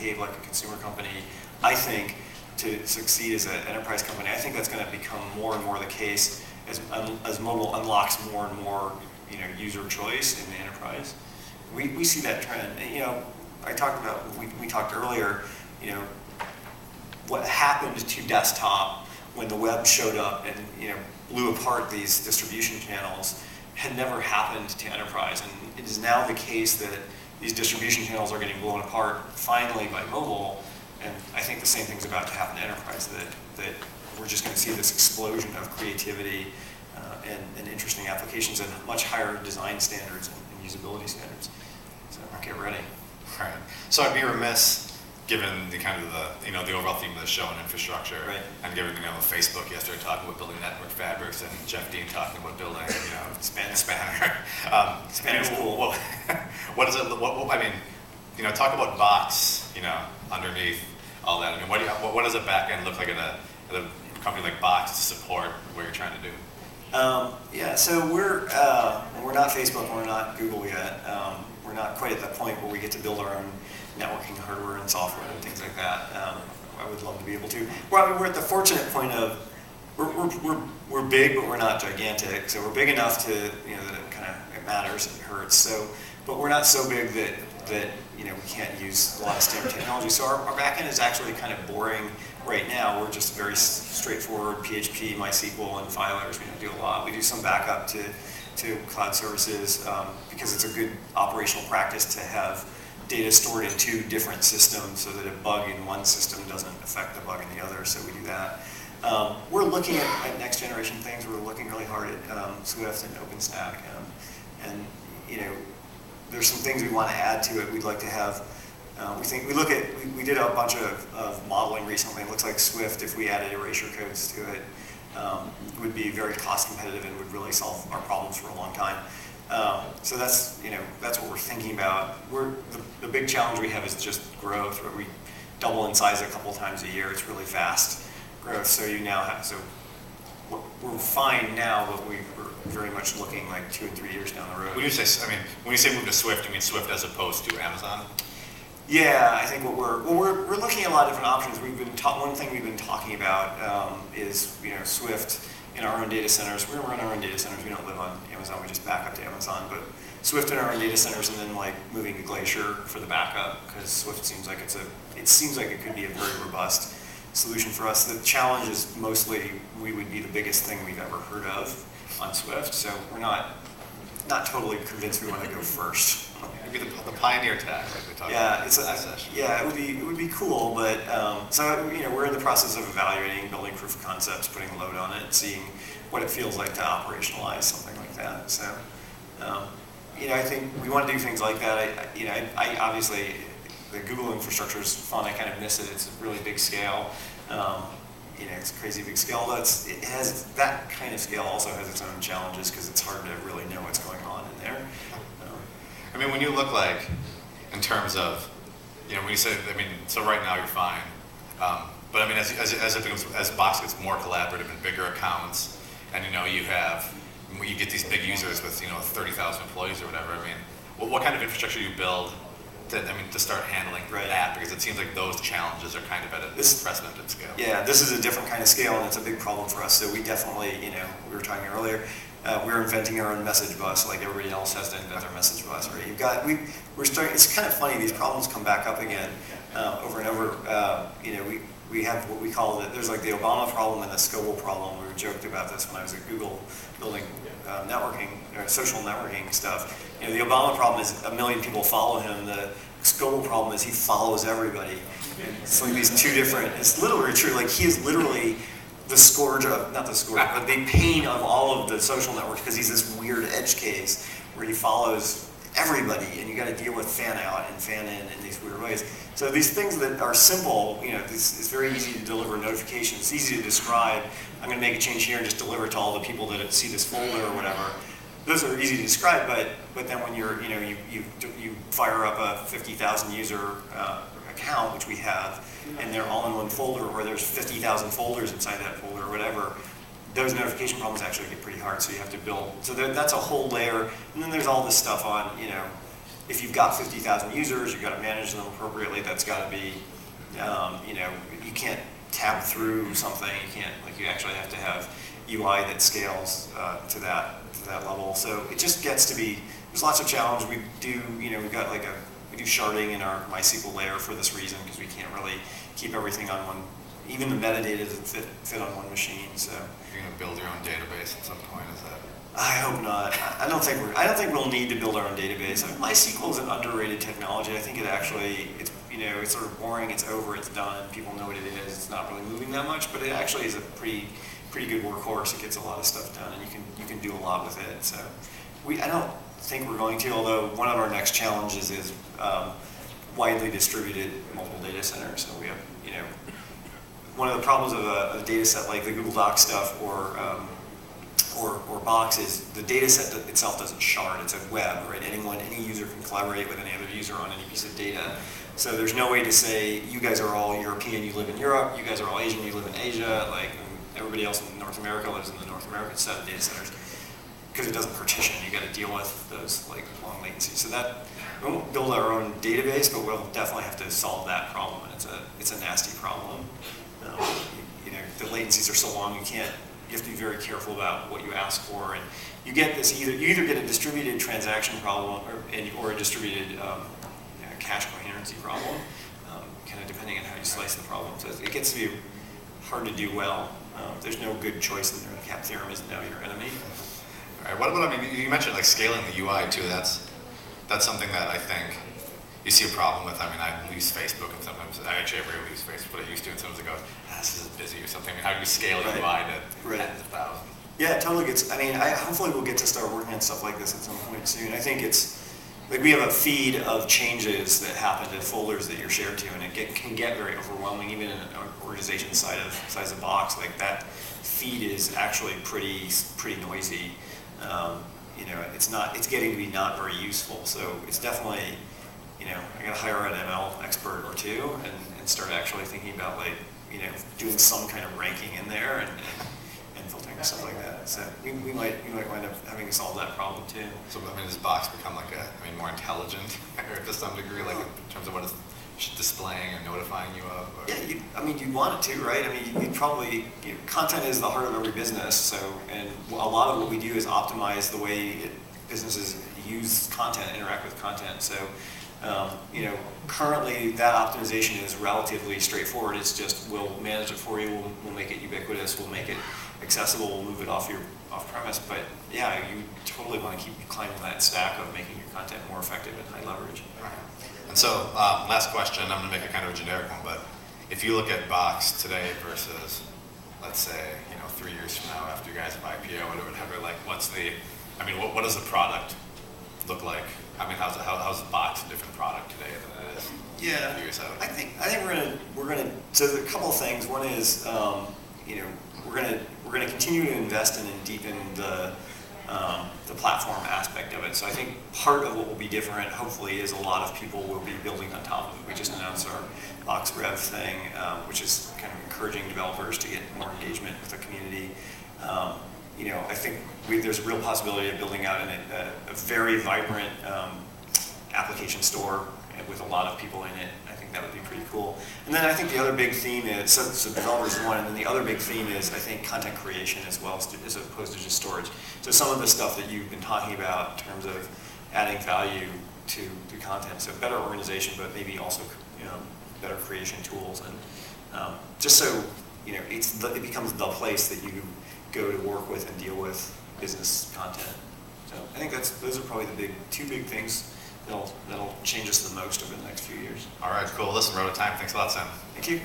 behave like a consumer company. I think to succeed as an enterprise company, I think that's going to become more and more the case as mobile unlocks more and more, user choice in the enterprise. We see that trend. And, I talked about, we talked earlier, what happened to desktop when the web showed up and blew apart these distribution channels had never happened to enterprise. And it is now the case that these distribution channels are getting blown apart finally by mobile. And I think the same thing's about to happen to enterprise, that we're just going to see this explosion of creativity and interesting applications and much higher design standards and usability standards. So get ready. Right. So I'd be remiss, given the kind of the overall theme of the show and infrastructure, right, and given Facebook yesterday talking about building network fabrics and Jeff Dean talking about building Spanner. Spanner's cool. What does it? Talk about bots. Underneath all that. I mean, what does a back end look like at a company like Box to support what you're trying to do? So we're not Facebook, and we're not Google yet. We're not quite at that point where we get to build our own networking hardware and software and things like that. I would love to be able to. Well, we're at the fortunate point of we're big, but we're not gigantic. So we're big enough to that it matters, it hurts. So, but we're not so big that we can't use a lot of standard technology. So our backend is actually kind of boring right now. We're just very straightforward PHP, MySQL, and filers. We don't do a lot. We do some backup to cloud services because it's a good operational practice to have data stored in two different systems so that a bug in one system doesn't affect the bug in the other. So we do that. We're looking at next generation things. We're looking really hard at Swift and OpenStack, and there's some things we want to add to it. We'd like to have. We did a bunch of modeling recently. It looks like Swift, if we added erasure codes to it, would be very cost competitive and would really solve our problems for a long time. So that's what we're thinking about. The big challenge we have is just growth, where we double in size a couple times a year. It's really fast growth. So we're fine now, but we're very much looking like 2 and 3 years down the road. When you say move to Swift, you mean Swift as opposed to Amazon? Yeah, I think we're looking at a lot of different options. One thing we've been talking about is Swift in our own data centers. We run our own data centers. We don't live on Amazon. We just back up to Amazon. But Swift in our own data centers, and then moving to Glacier for the backup, because Swift seems like it could be a very robust solution for us. The challenge is mostly we would be the biggest thing we've ever heard of on Swift, so we're not totally convinced we want to go first. Maybe the pioneer tag, like we talked about in that session. Yeah, it would be cool, but we're in the process of evaluating, building proof of concepts, putting load on it, seeing what it feels like to operationalize something like that. So, I think we want to do things like that. I obviously the Google infrastructure is fun. I kind of miss it. It's a really big scale. It's a crazy big scale. It has that kind of scale also has its own challenges because it's hard to really know what's going on in there. When you look in terms of, when you say, so right now you're fine, but as Box gets more collaborative and bigger accounts, and you get these big users with 30,000 employees or whatever. What kind of infrastructure you build to start handling that, because it seems like those challenges are kind of at a unprecedented scale. Yeah, this is a different kind of scale, and it's a big problem for us. So we definitely, we were talking earlier, we're inventing our own message bus, like everybody else has to invent their message bus. Right? We're starting. It's kind of funny; these problems come back up again over and over. We have what we call there's the Obama problem and the Scoble problem. We joked about this when I was at Google building networking or social networking stuff. The Obama problem is 1 million people follow him. The Scoble problem is he follows everybody. And it's like these two different. It's literally true. He is literally the scourge of but the pain of all of the social networks, because he's this weird edge case where he follows everybody, and you got to deal with fan out and fan in these weird ways. So these things that are simple, it's very easy to deliver notifications. It's easy to describe. I'm going to make a change here and just deliver it to all the people that see this folder or whatever. Those are easy to describe, but then when you fire up a 50,000 user account, which we have, and they're all in one folder, or there's 50,000 folders inside that folder or whatever, those notification problems actually get pretty hard, so you have to build. So that's a whole layer, and then there's all this stuff on, if you've got 50,000 users, you've got to manage them appropriately. That's got to be, you can't tab through something. You actually have to have UI that scales to that level. So it just gets to be, there's lots of challenges. We do, we've got we do sharding in our MySQL layer for this reason, because we can't really keep everything on one, even the metadata doesn't fit on one machine. So you're going to build your own database at some point, is that? I hope not. I don't think we'll need to build our own database. I mean, MySQL is an underrated technology. I think it's sort of boring. It's over. It's done. People know what it is. It's not really moving that much, but it actually is a pretty good workhorse. It gets a lot of stuff done, and you can do a lot with it. So I don't think we're going to. Although one of our next challenges is widely distributed multiple data centers. So we have one of the problems of a data set like the Google Docs stuff or Box is the data set itself doesn't shard. It's a web, right? Any user can collaborate with any other user on any piece of data. So there's no way to say, you guys are all European, you live in Europe, you guys are all Asian, you live in Asia, everybody else in North America lives in the North American set of data centers. Because it doesn't partition, you got to deal with those long latencies. So that, we won't build our own database, but we'll definitely have to solve that problem, and it's a nasty problem. The latencies are so long, you have to be very careful about what you ask for, and you get this you either get a distributed transaction problem or a distributed cache coherency problem, kind of depending on how you slice the problem. So it gets to be hard to do well. There's no good choice in there. The CAP theorem is now your enemy. All right. What about, you mentioned scaling the UI too. That's something that I think you see a problem with. I use Facebook, and sometimes I actually rarely use Facebook, but I used to, and sometimes I go, this is busy or something. How do you scale UI to tens of thousands? Yeah, it totally gets. Hopefully we'll get to start working on stuff like this at some point soon. I think it's we have a feed of changes that happen to folders that you're shared to, and it can get very overwhelming, even in an organization size of Box. That feed is actually pretty noisy. It's getting to be not very useful. So it's definitely, I got to hire an ML expert or two and start actually thinking about doing some kind of ranking in there and filtering and stuff like that. So we might wind up having to solve that problem too. So does Box become more intelligent to some degree, in terms of what it's displaying or notifying you of? Or? Yeah, you'd want it to, right? You'd probably, content is the heart of every business, and a lot of what we do is optimize the way businesses use content, interact with content. So, currently that optimization is relatively straightforward. It's just, we'll manage it for you, we'll make it ubiquitous, we'll make it accessible, we'll move it off premise. But yeah, you totally want to keep climbing that stack of making your content more effective and high leverage. Right. And so, last question, I'm going to make a kind of a generic one, but if you look at Box today versus, let's say, 3 years from now after you guys have IPO or whatever, what does the product look like? How's Box a different product today than it is? Yeah, 3 years out? I think we're gonna. So a couple of things. One is, we're gonna continue to invest in and deepen the platform aspect of it. So I think part of what will be different, hopefully, is a lot of people will be building on top of it. We just announced our Box Rev thing, which is kind of encouraging developers to get more engagement with the community. I think there's a real possibility of building out a very vibrant application store with a lot of people in it. I think that would be pretty cool. And then I think the other big theme is, so developers is one, and then the other big theme is, I think, content creation as well, as opposed to just storage. So some of the stuff that you've been talking about in terms of adding value to content, so better organization, but maybe also better creation tools, and just so it becomes the place that you go to work with and deal with business content. So I think those are probably the two big things that'll change us the most over the next few years. All right, cool. Listen, we're out of time. Thanks a lot, Sam. Thank you.